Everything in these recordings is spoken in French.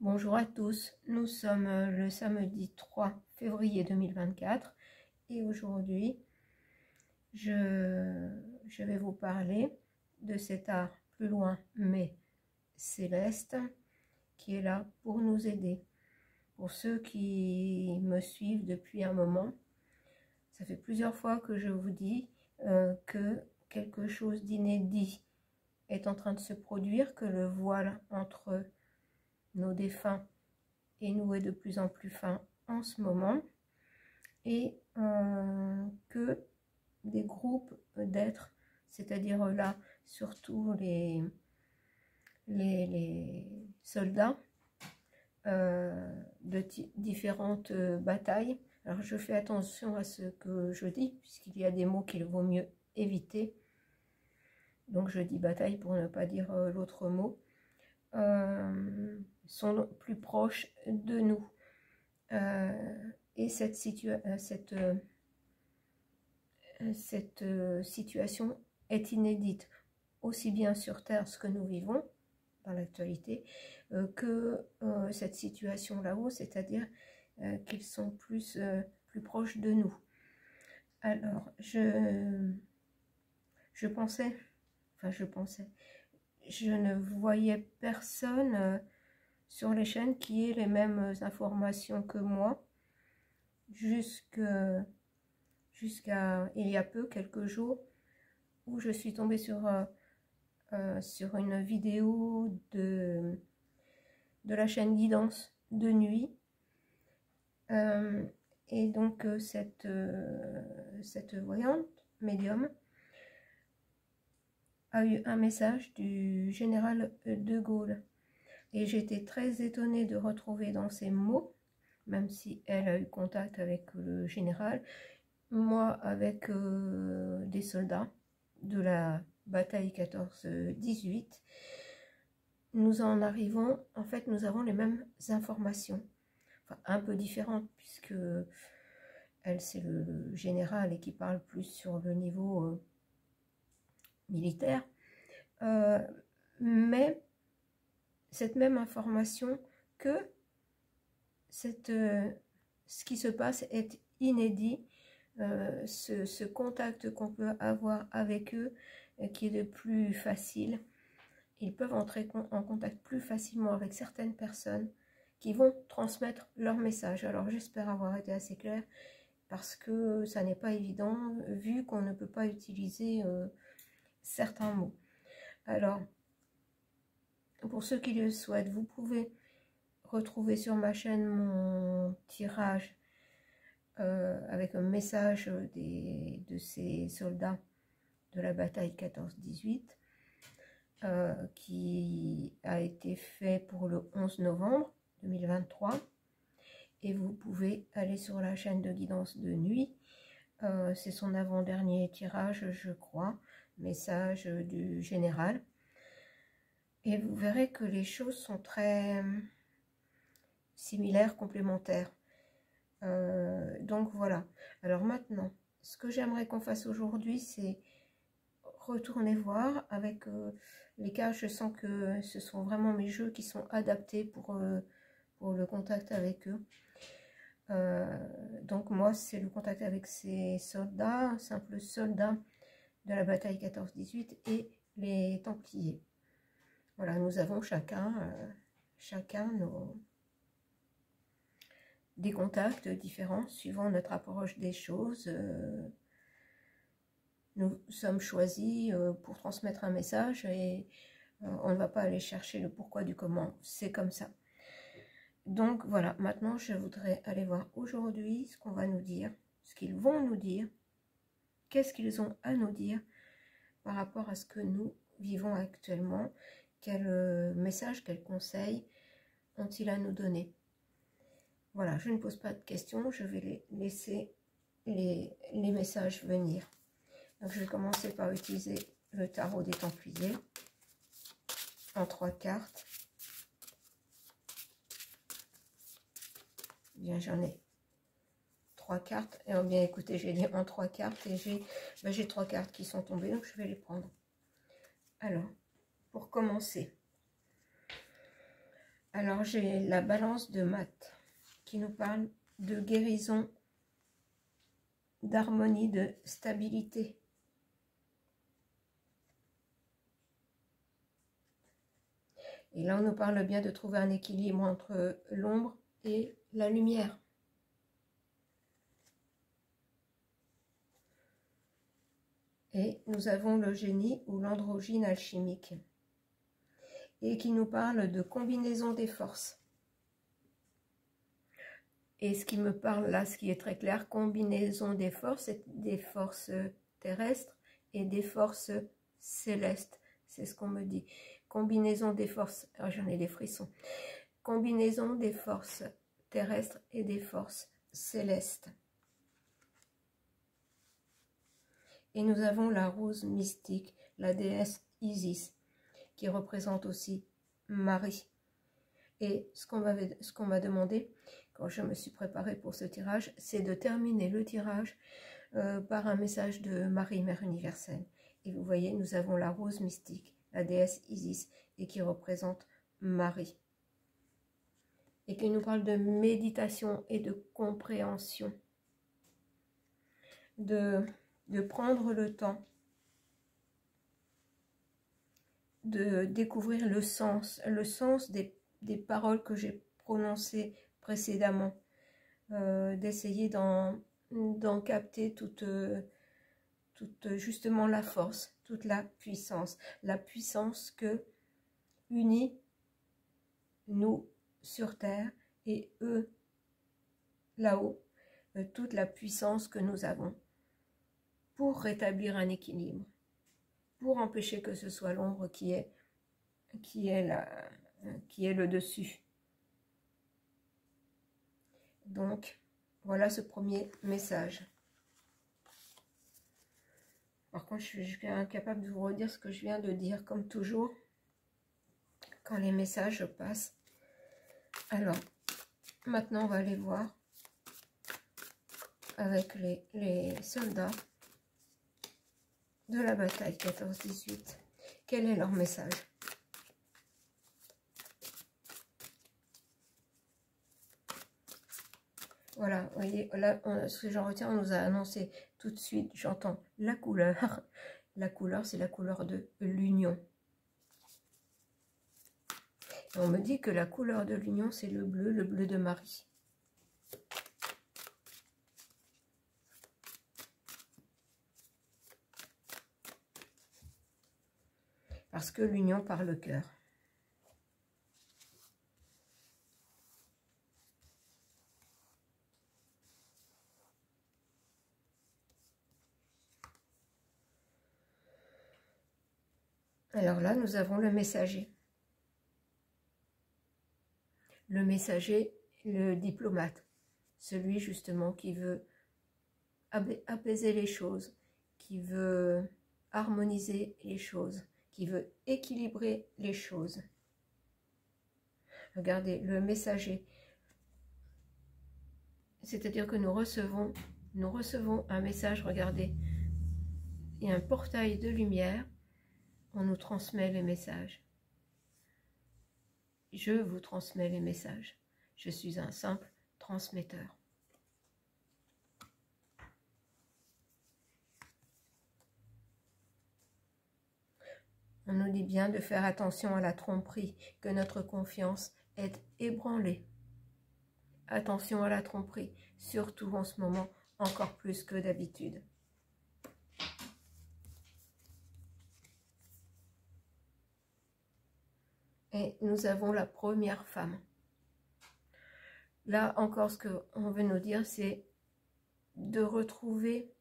Bonjour à tous, nous sommes le samedi 3 février 2024 et aujourd'hui je vais vous parler de cet art plus loin mais céleste qui est là pour nous aider. Pour ceux qui me suivent depuis un moment, ça fait plusieurs fois que je vous dis que quelque chose d'inédit est en train de se produire, que le voile entre nos défunts et nous est de plus en plus fin en ce moment, et que des groupes d'êtres, c'est-à-dire là surtout les soldats de différentes batailles. Alors je fais attention à ce que je dis puisqu'il y a des mots qu'il vaut mieux éviter, donc je dis bataille pour ne pas dire l'autre mot, sont plus proches de nous. Et cette situation est inédite, aussi bien sur Terre, ce que nous vivons dans l'actualité, que cette situation là-haut, c'est-à-dire qu'ils sont plus proches de nous. Alors, je ne voyais personne sur les chaînes qui ait les mêmes informations que moi, jusqu'à il y a peu, quelques jours, où je suis tombée sur une vidéo de la chaîne Guidance de nuit, et donc cette voyante médium a eu un message du général de Gaulle, et j'étais très étonnée de retrouver dans ces mots, même si elle a eu contact avec le général, moi avec des soldats de la bataille 14-18, nous en arrivons, en fait nous avons les mêmes informations, enfin un peu différentes, puisque elle c'est le général et qui parle plus sur le niveau militaire, mais cette même information que ce qui se passe est inédit, ce contact qu'on peut avoir avec eux qui est de plus facile. Ils peuvent entrer en contact plus facilement avec certaines personnes qui vont transmettre leur message. Alors j'espère avoir été assez claire, parce que ça n'est pas évident vu qu'on ne peut pas utiliser certains mots. Alors pour ceux qui le souhaitent, vous pouvez retrouver sur ma chaîne mon tirage avec un message de ces soldats de la bataille 14-18 qui a été fait pour le 11 novembre 2023, et vous pouvez aller sur la chaîne de Guidance de nuit, c'est son avant-dernier tirage je crois, message du général, et vous verrez que les choses sont très similaires, complémentaires. Donc voilà. Alors maintenant, ce que j'aimerais qu'on fasse aujourd'hui, c'est retourner voir avec les cas. Je sens que ce sont vraiment mes jeux qui sont adaptés pour le contact avec eux. Donc moi, c'est le contact avec ces soldats, simples soldats de la bataille 14-18 et les Templiers. Voilà, nous avons chacun des contacts différents suivant notre approche des choses. Nous sommes choisis pour transmettre un message, et on ne va pas aller chercher le pourquoi du comment, c'est comme ça. Donc voilà, maintenant je voudrais aller voir aujourd'hui ce qu'on va nous dire, ce qu'ils vont nous dire, qu'est-ce qu'ils ont à nous dire par rapport à ce que nous vivons actuellement, quel message, quel conseil ont-ils à nous donner. Voilà, je ne pose pas de questions, je vais laisser les messages venir. Donc je vais commencer par utiliser le tarot des Templiers en 3 cartes. Bien, j'en ai 3 cartes. Et bien écoutez, j'ai dit en 3 cartes, et j'ai 3 cartes qui sont tombées, donc je vais les prendre. Alors, pour commencer, Alors j'ai la balance de Math qui nous parle de guérison, d'harmonie, de stabilité. Et là, on nous parle bien de trouver un équilibre entre l'ombre et la lumière. Et nous avons le génie ou l'androgyne alchimique. Et qui nous parle de combinaison des forces. Et ce qui me parle là, ce qui est très clair, combinaison des forces terrestres et des forces célestes. C'est ce qu'on me dit. Combinaison des forces, j'en ai des frissons. Combinaison des forces terrestres et des forces célestes. Et nous avons la rose mystique, la déesse Isis, qui représente aussi Marie. Et ce qu'on m'a demandé, quand je me suis préparée pour ce tirage, c'est de terminer le tirage par un message de Marie, Mère universelle. Et vous voyez, nous avons la rose mystique, la déesse Isis, et qui représente Marie. Et qui nous parle de méditation et de compréhension. De prendre le temps de découvrir le sens des paroles que j'ai prononcées précédemment, d'essayer d'en capter toute justement la force, toute la puissance que unit nous sur terre et eux là-haut, toute la puissance que nous avons pour rétablir un équilibre, pour empêcher que ce soit l'ombre qui est le dessus. Donc, voilà ce premier message. Par contre, je suis incapable de vous redire ce que je viens de dire, comme toujours, quand les messages passent. Alors, maintenant, on va aller voir avec les soldats de la bataille 14-18. Quel est leur message? Voilà, vous voyez, là, ce que j'en retiens, on nous a annoncé tout de suite, j'entends la couleur. La couleur, c'est la couleur de l'union. On me dit que la couleur de l'union, c'est le bleu de Marie. Parce que l'union par le cœur. Alors là, nous avons le messager. Le messager, le diplomate. Celui justement qui veut apaiser les choses, qui veut harmoniser les choses, qui veut équilibrer les choses. Regardez, le messager. C'est-à-dire que nous recevons un message, regardez. Il y a un portail de lumière. On nous transmet les messages. Je vous transmets les messages. Je suis un simple transmetteur. On nous dit bien de faire attention à la tromperie, que notre confiance est ébranlée. Attention à la tromperie, surtout en ce moment, encore plus que d'habitude. Et nous avons la première femme. Là encore, ce qu'on veut nous dire, c'est de retrouver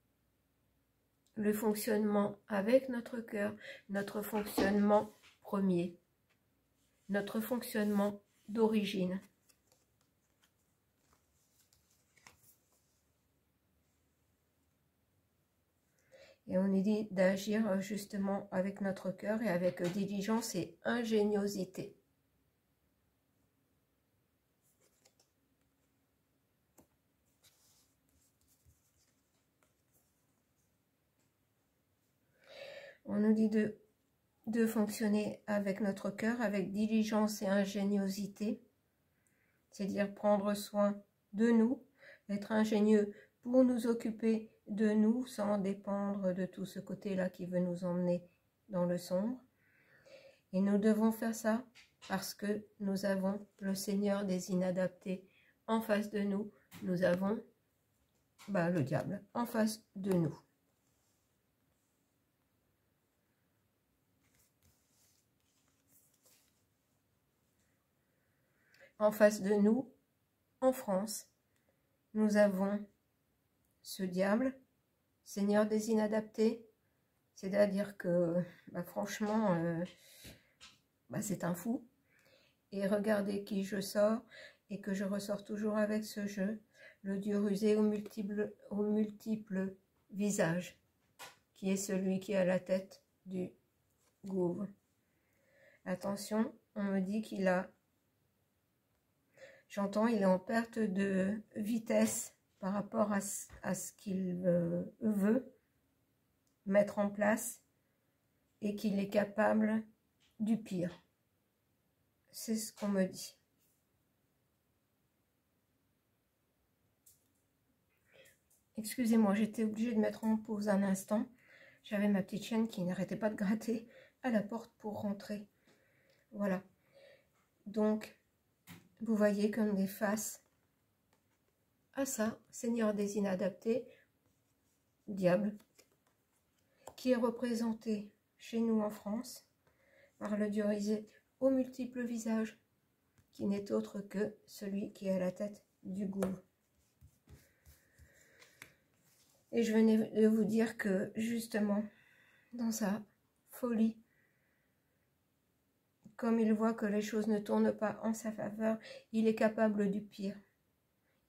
le fonctionnement avec notre cœur, notre fonctionnement premier, notre fonctionnement d'origine. Et on est dit d'agir justement avec notre cœur et avec diligence et ingéniosité. On nous dit de fonctionner avec notre cœur, avec diligence et ingéniosité, c'est-à-dire prendre soin de nous, être ingénieux pour nous occuper de nous sans dépendre de tout ce côté-là qui veut nous emmener dans le sombre. Et nous devons faire ça parce que nous avons le Seigneur des inadaptés en face de nous. Nous avons le diable en face de nous. En face de nous, en France, nous avons ce diable, Seigneur des inadaptés, c'est-à-dire que, franchement, c'est un fou. Et regardez qui je sors, et que je ressors toujours avec ce jeu, le Dieu rusé aux multiples visages, qui est celui qui a la tête du gouffre. Attention, on me dit qu'il a... J'entends, il est en perte de vitesse par rapport à ce qu'il veut mettre en place et qu'il est capable du pire. C'est ce qu'on me dit. Excusez-moi, j'étais obligée de mettre en pause un instant. J'avais ma petite chienne qui n'arrêtait pas de gratter à la porte pour rentrer. Voilà. Donc, vous voyez qu'on est face à ça, Seigneur des inadaptés, diable, qui est représenté chez nous en France par le Dieu rusé aux multiples visages, qui n'est autre que celui qui est à la tête du gouffre. Et je venais de vous dire que justement, dans sa folie, comme il voit que les choses ne tournent pas en sa faveur, il est capable du pire.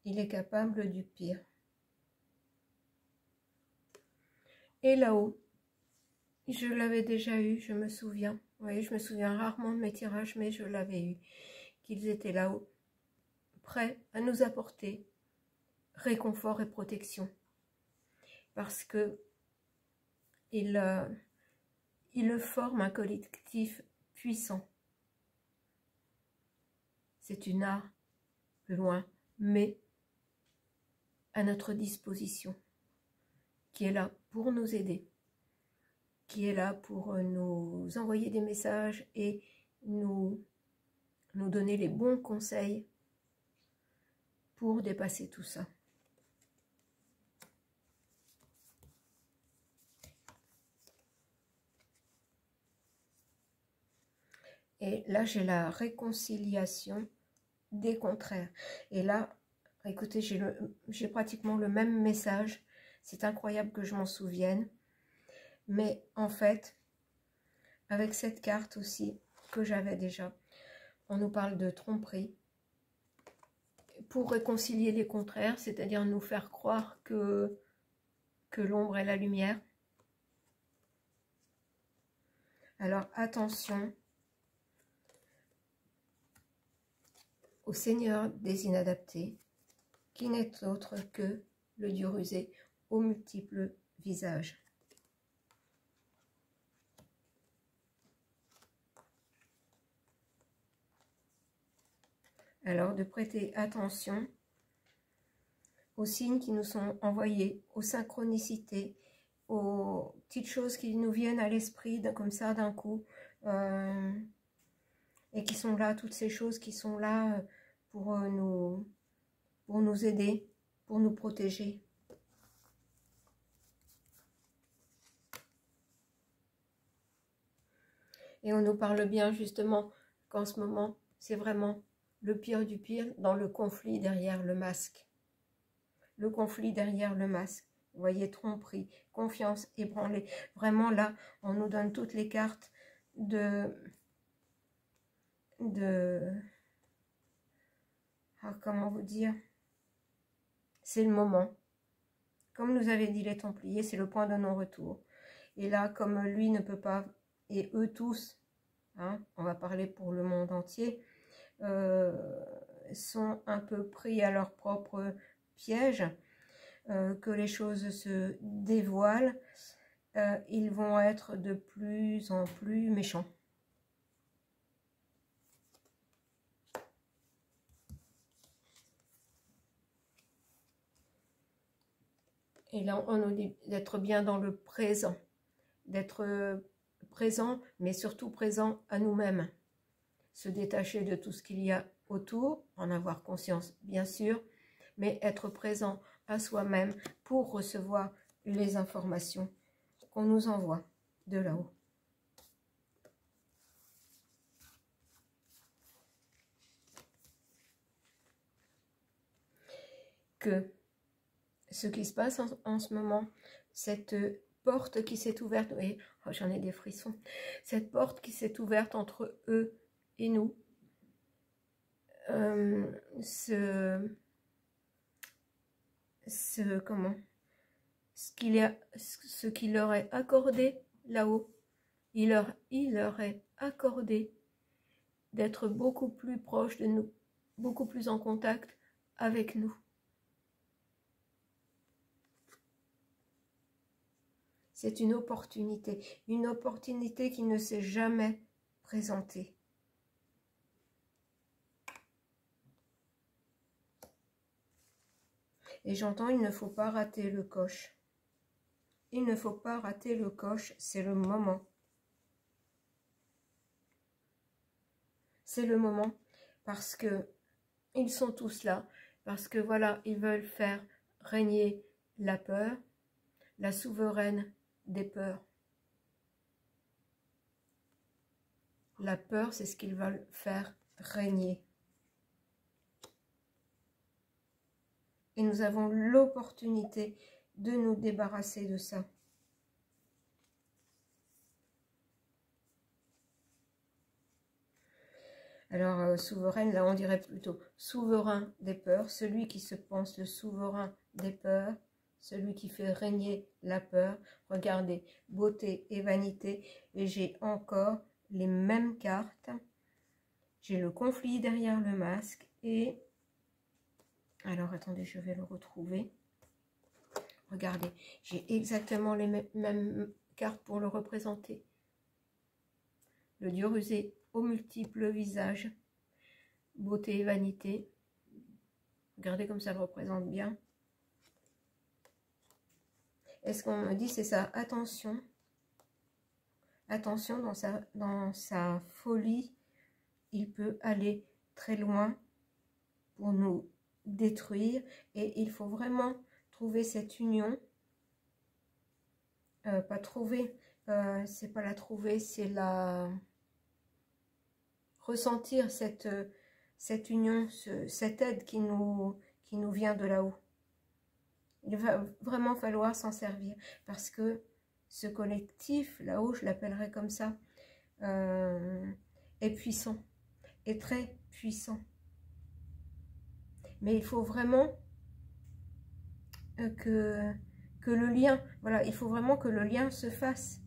Il est capable du pire. Et là-haut, je l'avais déjà eu, je me souviens. Oui, je me souviens rarement de mes tirages, mais je l'avais eu. Qu'ils étaient là-haut, prêts à nous apporter réconfort et protection. Parce que il forme un collectif puissant. C'est une art, plus loin, mais à notre disposition, qui est là pour nous aider, qui est là pour nous envoyer des messages et nous donner les bons conseils pour dépasser tout ça. Et là, j'ai la réconciliation des contraires. Et là, écoutez, j'ai pratiquement le même message. C'est incroyable que je m'en souvienne. Mais en fait, avec cette carte aussi, que j'avais déjà, on nous parle de tromperie. Pour réconcilier les contraires, c'est-à-dire nous faire croire que l'ombre est la lumière. Alors, attention au Seigneur des inadaptés, qui n'est autre que le Dieu rusé aux multiples visages. Alors, de prêter attention aux signes qui nous sont envoyés, aux synchronicités, aux petites choses qui nous viennent à l'esprit comme ça d'un coup, et qui sont là, toutes ces choses qui sont là pour nous aider, pour nous protéger. Et on nous parle bien justement qu'en ce moment, c'est vraiment le pire du pire dans le conflit derrière le masque. Le conflit derrière le masque. Vous voyez, tromperie, confiance ébranlée. Vraiment là, on nous donne toutes les cartes comment vous dire, c'est le moment. Comme nous avait dit les Templiers, c'est le point de non-retour. Et là, comme lui ne peut pas, et eux tous, hein, on va parler pour le monde entier, sont un peu pris à leur propre piège, que les choses se dévoilent, ils vont être de plus en plus méchants. Et là, on nous dit d'être bien dans le présent. D'être présent, mais surtout présent à nous-mêmes. Se détacher de tout ce qu'il y a autour, en avoir conscience, bien sûr, mais être présent à soi-même pour recevoir les informations qu'on nous envoie de là-haut. Que ce qui se passe en ce moment, cette porte qui s'est ouverte, et oh, j'en ai des frissons, cette porte qui s'est ouverte entre eux et nous, ce qui leur est accordé là-haut, il leur est accordé d'être beaucoup plus proche de nous, beaucoup plus en contact avec nous. C'est une opportunité qui ne s'est jamais présentée. Et j'entends, il ne faut pas rater le coche. Il ne faut pas rater le coche, c'est le moment. C'est le moment parce que ils sont tous là, parce que voilà, ils veulent faire régner la peur, la souveraine des peurs. La peur, c'est ce qu'ils veulent faire régner. Et nous avons l'opportunité de nous débarrasser de ça. Alors, souveraine, là on dirait plutôt souverain des peurs, celui qui se pense le souverain des peurs, celui qui fait régner la peur. Regardez, beauté et vanité, et j'ai encore les mêmes cartes. J'ai le conflit derrière le masque, et... alors, attendez, je vais le retrouver. Regardez, j'ai exactement les mêmes cartes pour le représenter. Le dieu rusé aux multiples visages, beauté et vanité. Regardez comme ça le représente bien. Est-ce qu'on me dit, c'est ça, attention. Attention, dans sa folie, il peut aller très loin pour nous détruire. Et il faut vraiment trouver cette union. Pas trouver, c'est pas la trouver, c'est la... ressentir cette union, cette aide qui nous vient de là-haut. Il va vraiment falloir s'en servir parce que ce collectif, là-haut, je l'appellerai comme ça, est puissant, est très puissant. Mais il faut vraiment que le lien, voilà, il faut vraiment que le lien se fasse.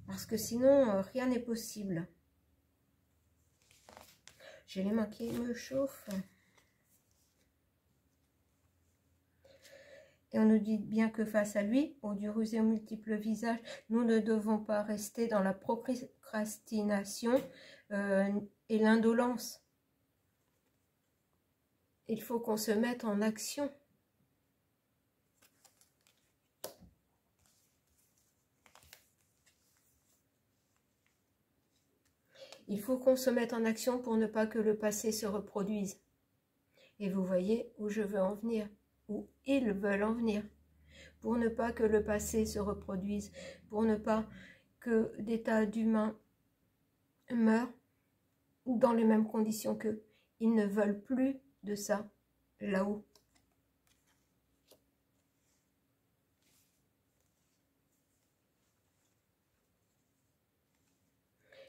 Parce que sinon, rien n'est possible. J'ai les mains qui me chauffent. Et on nous dit bien que face à lui, au dieu rusé aux multiples visages, nous ne devons pas rester dans la procrastination et l'indolence. Il faut qu'on se mette en action. Il faut qu'on se mette en action pour ne pas que le passé se reproduise. Et vous voyez où je veux en venir, où ils veulent en venir. Pour ne pas que le passé se reproduise, pour ne pas que des tas d'humains meurent dans les mêmes conditions qu'eux. Ils ne veulent plus de ça là-haut.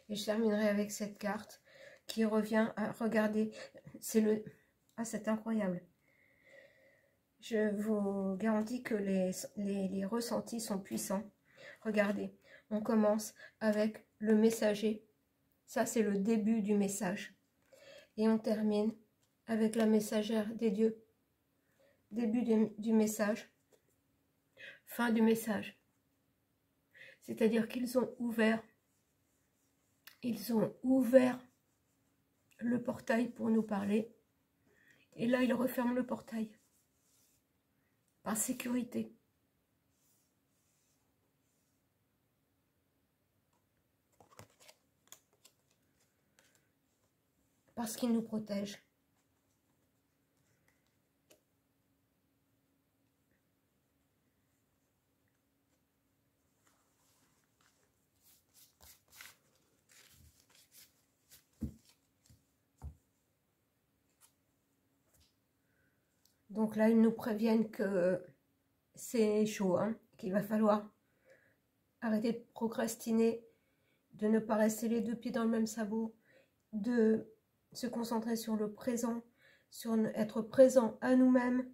Et je terminerai avec cette carte qui revient à regarder. C'est le... ah, c'est incroyable. Je vous garantis que les ressentis sont puissants. Regardez, on commence avec le messager. Ça, c'est le début du message. Et on termine avec la messagère des dieux. Début du message. Fin du message. C'est-à-dire qu'ils ont ouvert. Ils ont ouvert le portail pour nous parler. Et là, ils referment le portail. par sécurité. Parce qu'il nous protège. Donc là, ils nous préviennent que c'est chaud, hein, qu'il va falloir arrêter de procrastiner, de ne pas rester les deux pieds dans le même sabot, de se concentrer sur le présent, sur être présent à nous-mêmes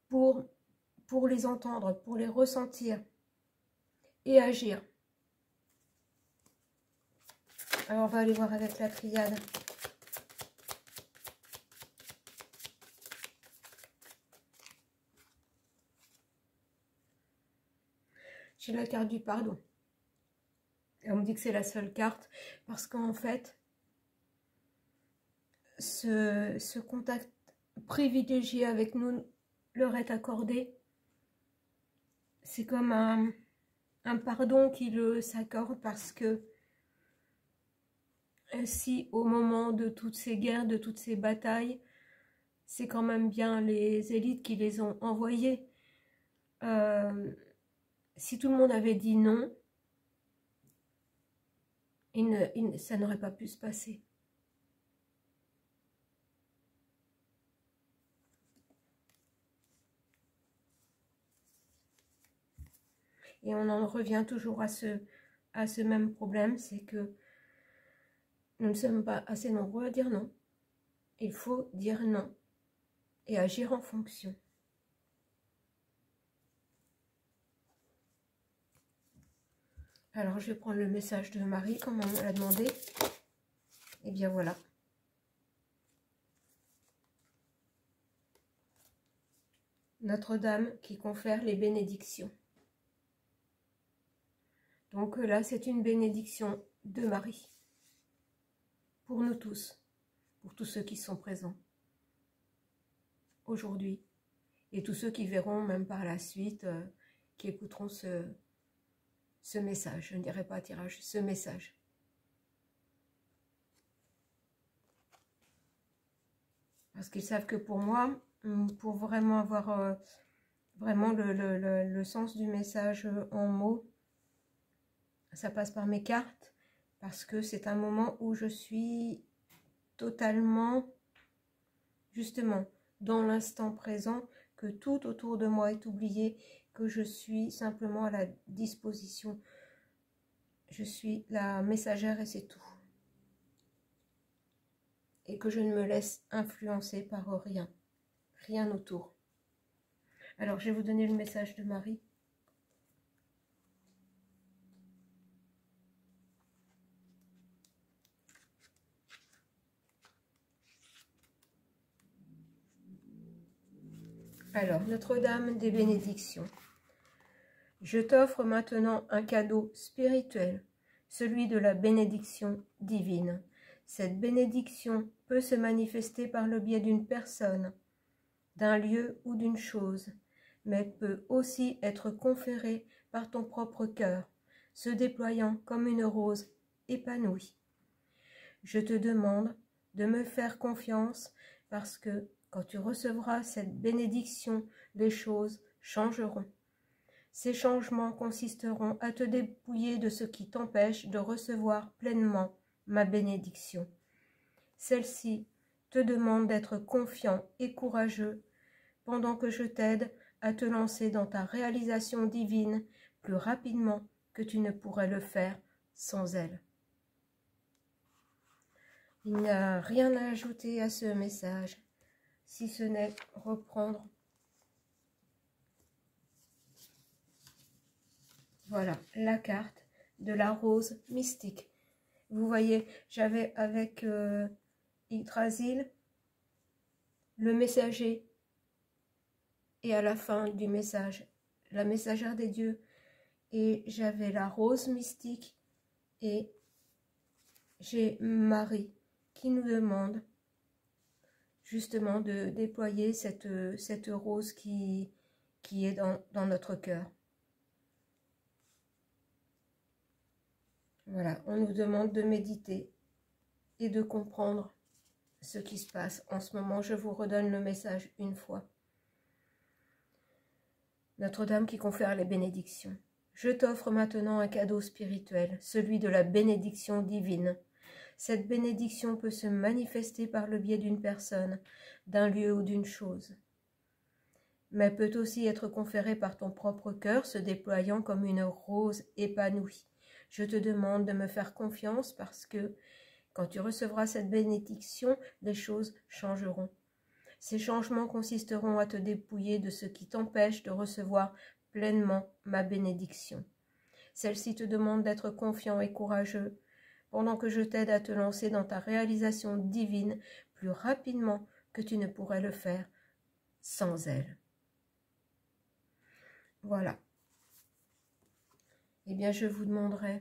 pour les entendre, pour les ressentir et agir. Alors on va aller voir avec la triade. J'ai la carte du pardon. Et on me dit que c'est la seule carte parce qu'en fait, ce contact privilégié avec nous leur est accordé. C'est comme un pardon qui s'accorde parce que si au moment de toutes ces guerres, de toutes ces batailles, c'est quand même bien les élites qui les ont envoyés. Si tout le monde avait dit non, ça n'aurait pas pu se passer. Et on en revient toujours à ce même problème, c'est que nous ne sommes pas assez nombreux à dire non. Il faut dire non et agir en fonction. Alors, je vais prendre le message de Marie, comme on me l'a demandé. Et bien voilà. Notre-Dame qui confère les bénédictions. Donc là, c'est une bénédiction de Marie. Pour nous tous. Pour tous ceux qui sont présents. Aujourd'hui. Et tous ceux qui verront, même par la suite, qui écouteront ce message. Je ne dirais pas tirage, ce message. Parce qu'ils savent que pour moi, pour vraiment avoir vraiment le sens du message en mots, ça passe par mes cartes. Parce que c'est un moment où je suis totalement, justement, dans l'instant présent, que tout autour de moi est oublié, que je suis simplement à la disposition. Je suis la messagère et c'est tout. Et que je ne me laisse influencer par rien. Rien autour. Alors, je vais vous donner le message de Marie. Alors, Notre-Dame des bénédictions. Je t'offre maintenant un cadeau spirituel, celui de la bénédiction divine. Cette bénédiction peut se manifester par le biais d'une personne, d'un lieu ou d'une chose, mais peut aussi être conférée par ton propre cœur, se déployant comme une rose épanouie. Je te demande de me faire confiance parce que quand tu recevras cette bénédiction, les choses changeront. Ces changements consisteront à te dépouiller de ce qui t'empêche de recevoir pleinement ma bénédiction. Celle-ci te demande d'être confiant et courageux pendant que je t'aide à te lancer dans ta réalisation divine plus rapidement que tu ne pourrais le faire sans elle. Il n'y a rien à ajouter à ce message, si ce n'est reprendre. Voilà, la carte de la rose mystique. Vous voyez, j'avais avec Yggdrasil, le messager, et à la fin du message, la messagère des dieux, et j'avais la rose mystique, et j'ai Marie qui nous demande justement de déployer cette rose qui qui est dans notre cœur. Voilà, on nous demande de méditer et de comprendre ce qui se passe en ce moment. Je vous redonne le message une fois. Notre-Dame qui confère les bénédictions. Je t'offre maintenant un cadeau spirituel, celui de la bénédiction divine. Cette bénédiction peut se manifester par le biais d'une personne, d'un lieu ou d'une chose, mais peut aussi être conférée par ton propre cœur, se déployant comme une rose épanouie. Je te demande de me faire confiance parce que, quand tu recevras cette bénédiction, les choses changeront. Ces changements consisteront à te dépouiller de ce qui t'empêche de recevoir pleinement ma bénédiction. Celle-ci te demande d'être confiant et courageux, pendant que je t'aide à te lancer dans ta réalisation divine plus rapidement que tu ne pourrais le faire sans elle. Voilà. Eh bien, je vous demanderai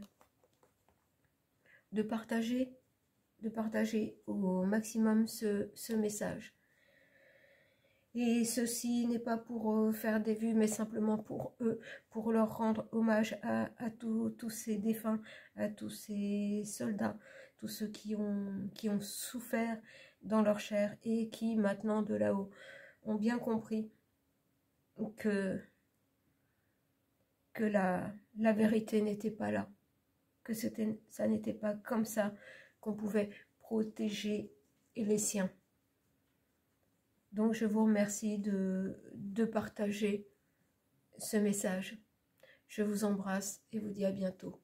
de partager au maximum ce message. Et ceci n'est pas pour faire des vues, mais simplement pour eux, pour leur rendre hommage à tous ces défunts, à tous ces soldats, tous ceux qui ont souffert dans leur chair et qui, maintenant de là-haut, ont bien compris que la vérité n'était pas là, que ça n'était pas comme ça qu'on pouvait protéger les siens. Donc, je vous remercie de partager ce message. Je vous embrasse et vous dis à bientôt.